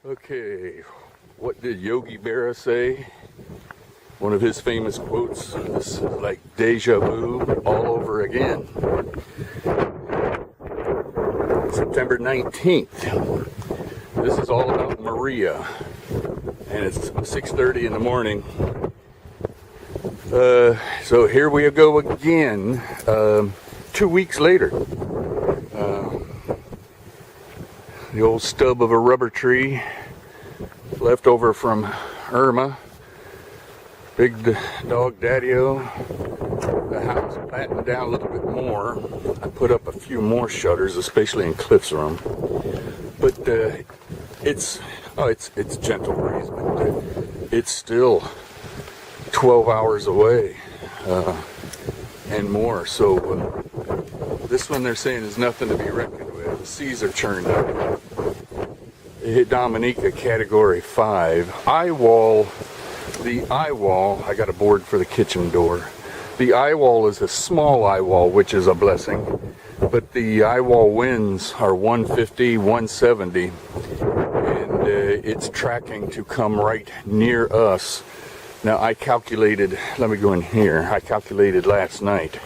Okay, what did Yogi Berra say? One of his famous quotes, this is like deja vu all over again. September 19th. This is all about Maria. And it's 6:30 in the morning. So here we go again, 2 weeks later. The old stub of a rubber tree left over from Irma. Big dog Daddy-O. The house battened down a little bit more. I put up a few more shutters, especially in Cliff's room. But it's gentle breeze, but it's still 12 hours away and more. So this one they're saying is nothing to be reckoned with. The seas are churned up. It hit Dominica Category 5. The eye wall, I got a board for the kitchen door. The eye wall is a small eye wall, which is a blessing. But the eye wall winds are 150, 170. And it's tracking to come right near us. Now I calculated, let me go in here. I calculated last night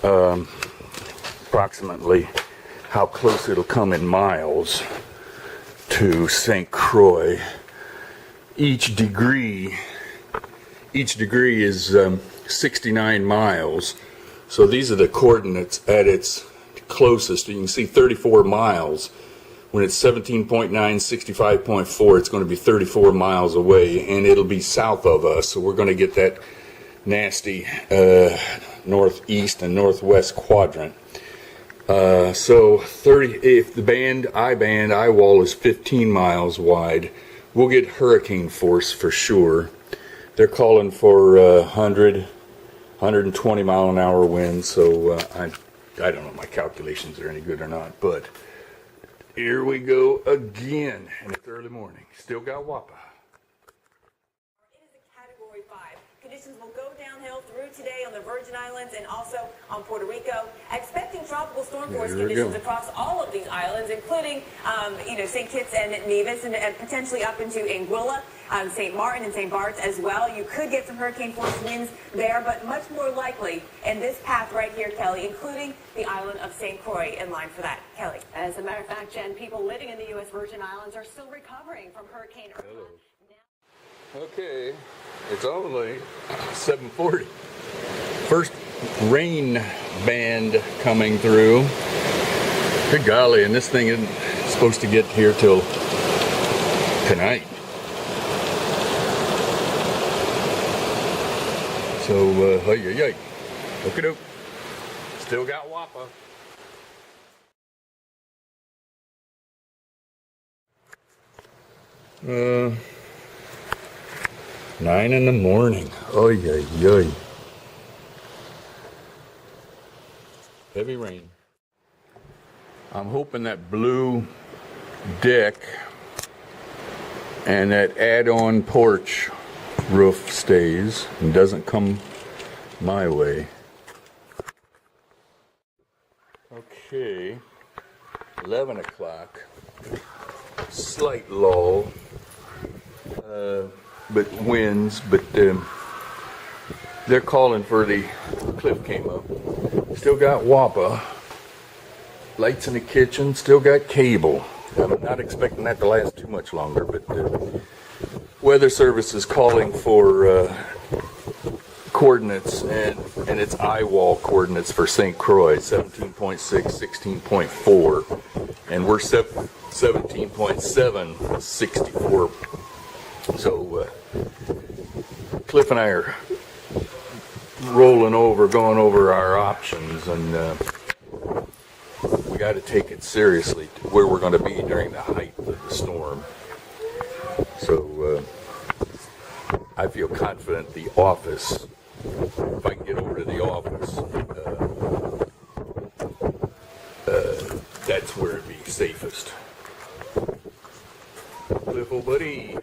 approximately how close it'll come in miles to St. Croix. Each degree is 69 miles. So these are the coordinates at its closest. You can see 34 miles. When it's 17.9, 65.4, it's going to be 34 miles away, and it'll be south of us. So we're going to get that nasty northeast and northwest quadrant. So 30. If the eye wall is 15 miles wide, we'll get hurricane force for sure. They're calling for 100, 120 mile an hour winds. So I don't know if my calculations are any good or not, but here we go again, and it's early morning. Still got Wapa. It is a Category 5. Conditions will go downhill through today on the Virgin Islands and also on Puerto Rico. Expecting tropical storm force conditions across all of these islands, including, St. Kitts and Nevis, and potentially up into Anguilla, St. Martin and St. Bart's as well. You could get some hurricane force winds there, but much more likely in this path right here, Kelly, including the island of St. Croix in line for that. Kelly. As a matter of fact, Jen, people living in the U.S. Virgin Islands are still recovering from Hurricane Irma. Okay, it's only 7:40. First rain band coming through. Good golly, and this thing isn't supposed to get here till tonight. So, look it up. Still got Wapa. Uh, 9 in the morning. Oy. Heavy rain. I'm hoping that blue deck and that add-on porch roof stays and doesn't come my way. Okay, 11 o'clock. Slight lull. But winds, but they're calling for the cliff came up. Still got Wapa. Lights in the kitchen, still got cable. I'm not expecting that to last too much longer, but Weather Service is calling for coordinates, and it's eye wall coordinates for St. Croix, 17.6, 16.4, and we're 17.7, 64. So Cliff and I are rolling over, going over our options, and we got to take it seriously to where we're going to be during the height of the storm. So I feel confident the office, if I can get over to the office, that's where it'd be safest. Cliff, old buddy.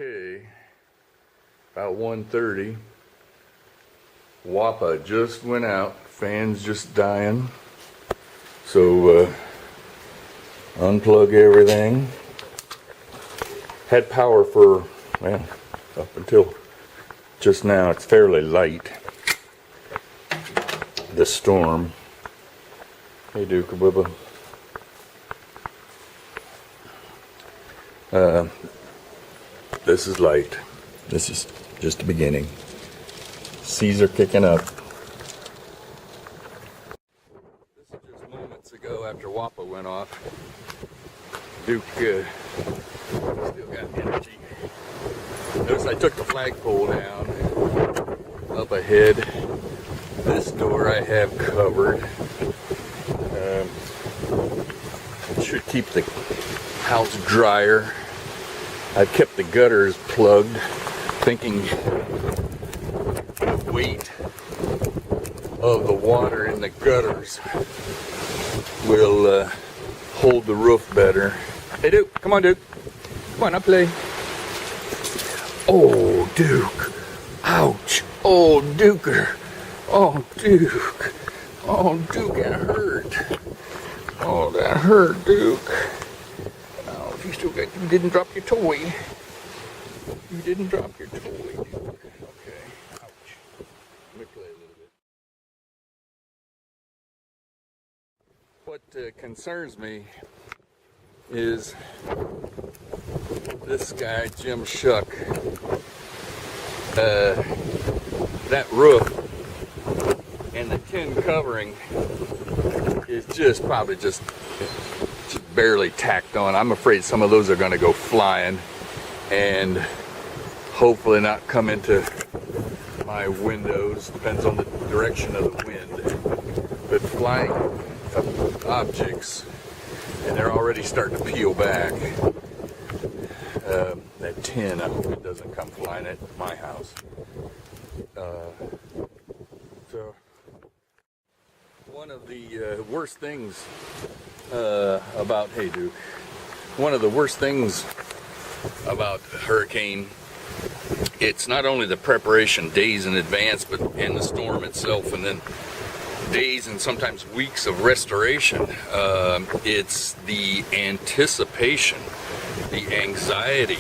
Okay, about 1:30. Wapa just went out. Fans just dying. So unplug everything. Had power for, well, up until just now. It's fairly light. The storm. Hey, Duke, Bubba. This is light. This is just the beginning. Seas are kicking up. This is just moments ago after WAPA went off. Duke still got energy. Notice I took the flagpole down. Up ahead, this door I have covered. It should keep the house drier. I've kept the gutters plugged, thinking the weight of the water in the gutters will hold the roof better. Hey, Duke, come on, Duke. Come on, I'll play. Oh, Duke. Ouch. Oh, Duker. Oh, Duke. Oh, Duke, that hurt. Oh, that hurt, Duke. Oh, you didn't drop your toy. You didn't drop your toy, Duke. Okay. Ouch. Let me play a little bit. What concerns me is this guy, Jim Shuck. That roof and the tin covering is probably just barely tacked on. I'm afraid some of those are going to go flying and hopefully not come into my windows. Depends on the direction of the wind. But flying objects, and they're already starting to peel back. That tin, I hope it doesn't come flying at my house. So one of the worst things about, hey Duke, one of the worst things about a hurricane, it's not only the preparation days in advance, but in the storm itself, and then days and sometimes weeks of restoration. It's the anticipation, the anxiety.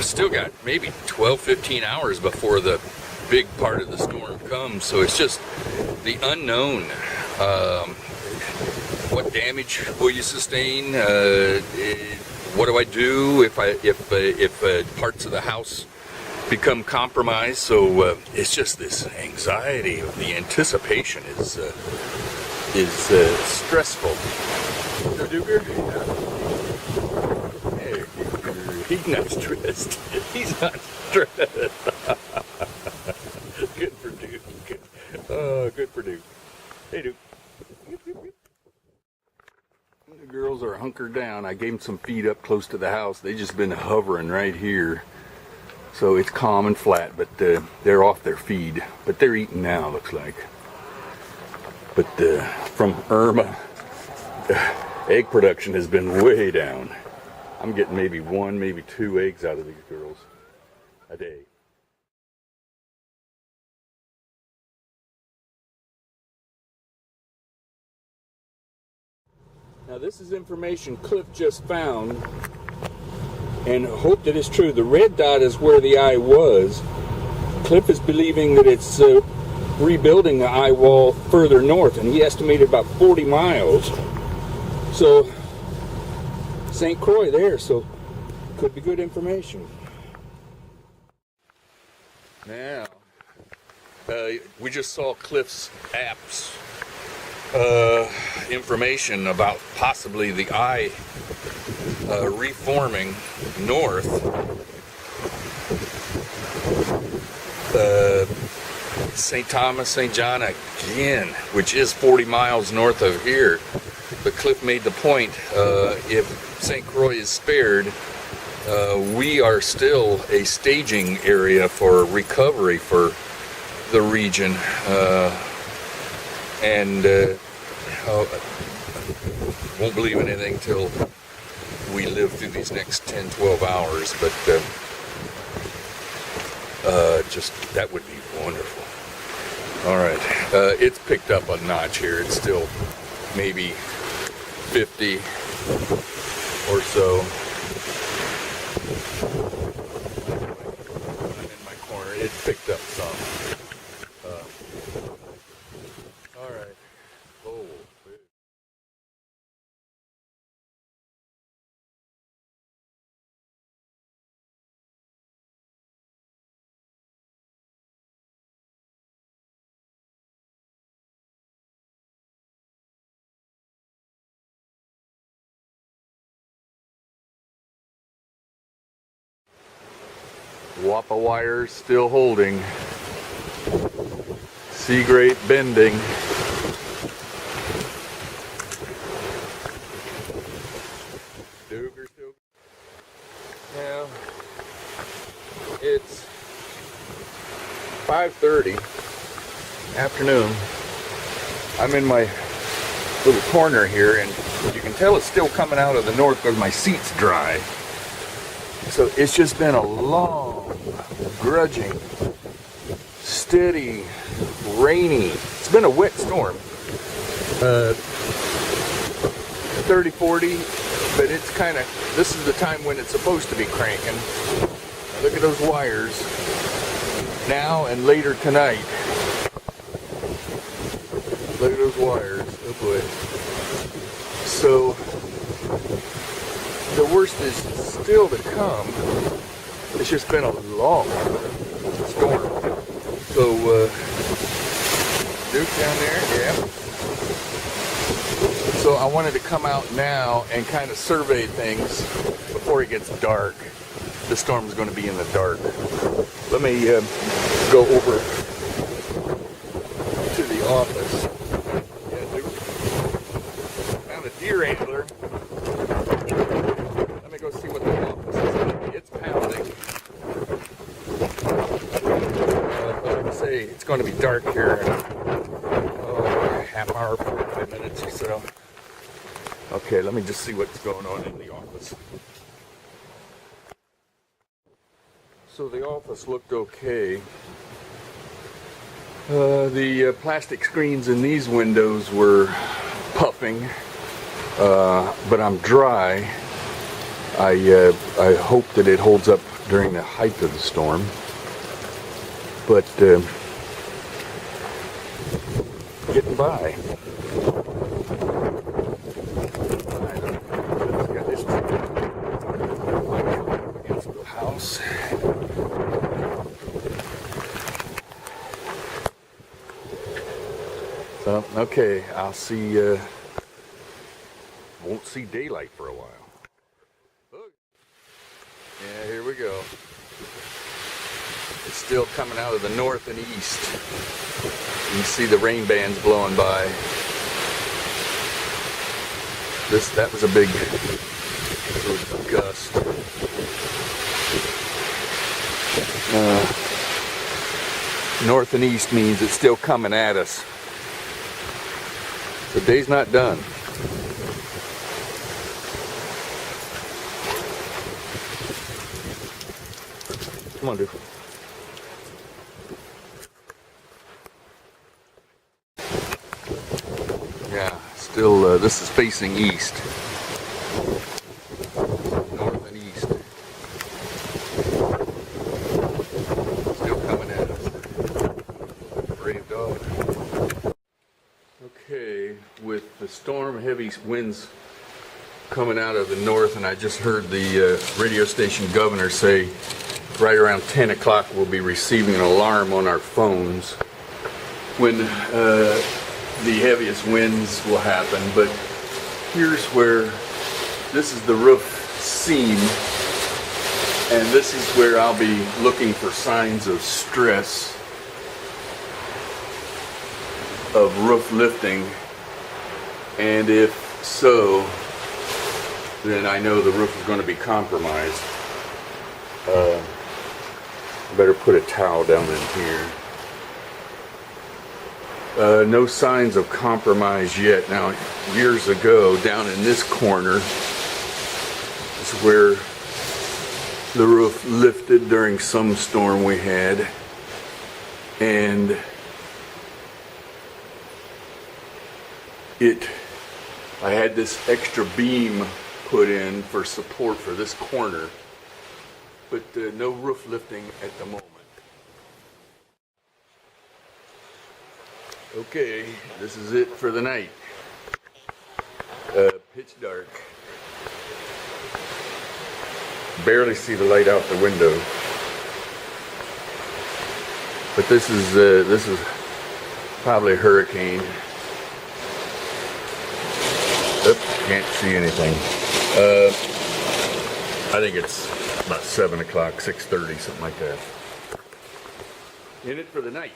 Still got maybe 12, 15 hours before the big part of the storm comes, so it's just the unknown. What damage will you sustain? What do I do if parts of the house become compromised? So it's just this anxiety. The anticipation is stressful. So Duker, he's not stressed. He's not stressed. Good for Duke. Oh, good for Duke. Hey, Duke. The girls are hunkered down. I gave them some feed up close to the house. They just been hovering right here. So it's calm and flat, but they're off their feed. But they're eating now, looks like. But from Irma, egg production has been way down. I'm getting maybe 1, maybe 2 eggs out of these girls a day. Now this is information Cliff just found, and hope that it's true. The red dot is where the eye was. Cliff is believing that it's rebuilding the eye wall further north, and he estimated about 40 miles. So St. Croix there, so could be good information. Now, we just saw Cliff's apps information about possibly the eye reforming north. St. Thomas, St. John again, which is 40 miles north of here. But Cliff made the point, if St. Croix is spared, we are still a staging area for recovery for the region. And won't believe in anything till we live through these next 10, 12 hours, but just that would be wonderful. All right, it's picked up a notch here. It's still maybe 50 or so. I'm in my corner. It picked up some. All right. Oh. Wappa wires still holding. Sea grape bending. Duger still. Now it's 5:30 afternoon. I'm in my little corner here, and you can tell it's still coming out of the north because my seat's dry. So it's just been a long, grudging, steady, rainy. It's been a wet storm. 30, 40, but it's kind of, this is the time when it's supposed to be cranking. Now look at those wires. Now and later tonight. Look at those wires. Oh boy. So the worst is still to come. It's just been a long storm. So Duke down there, yeah. So I wanted to come out now and kind of survey things before it gets dark. The storm's going to be in the dark. Let me go over to the office. Yeah, Duke. Found a deer antler. Let me go see what the office is going to be. It's pounding. Like I say, it's going to be dark here in half hour, 45 minutes or so. Okay, let me just see what's going on in the office. So the office looked okay. The plastic screens in these windows were puffing, but I'm dry. I hope that it holds up during the height of the storm. But getting by. Got this against the house. So, okay, I'll see, won't see daylight for a while. Look. Yeah, here we go. It's still coming out of the north and east. You can see the rain bands blowing by. That was a big gust. North and east means it's still coming at us. The day's not done. Come on, dude. Yeah, still, this is facing east. North and east. Still coming at us. Brave dog. Okay, with the storm, heavy winds coming out of the north, and I just heard the radio station governor say right around 10 o'clock we'll be receiving an alarm on our phones when the heaviest winds will happen. But here's where, this is the roof seam, and this is where I'll be looking for signs of stress, of roof lifting, and if so, then I know the roof is going to be compromised. Better put a towel down in here. No signs of compromise yet. Now, years ago, down in this corner is where the roof lifted during some storm we had, and it I had this extra beam put in for support for this corner, but no roof lifting at the moment. Okay, this is it for the night. Pitch dark. Barely see the light out the window. But this is probably a hurricane. Oop, can't see anything. I think it's about 7 o'clock, 6:30, something like that. In it for the night.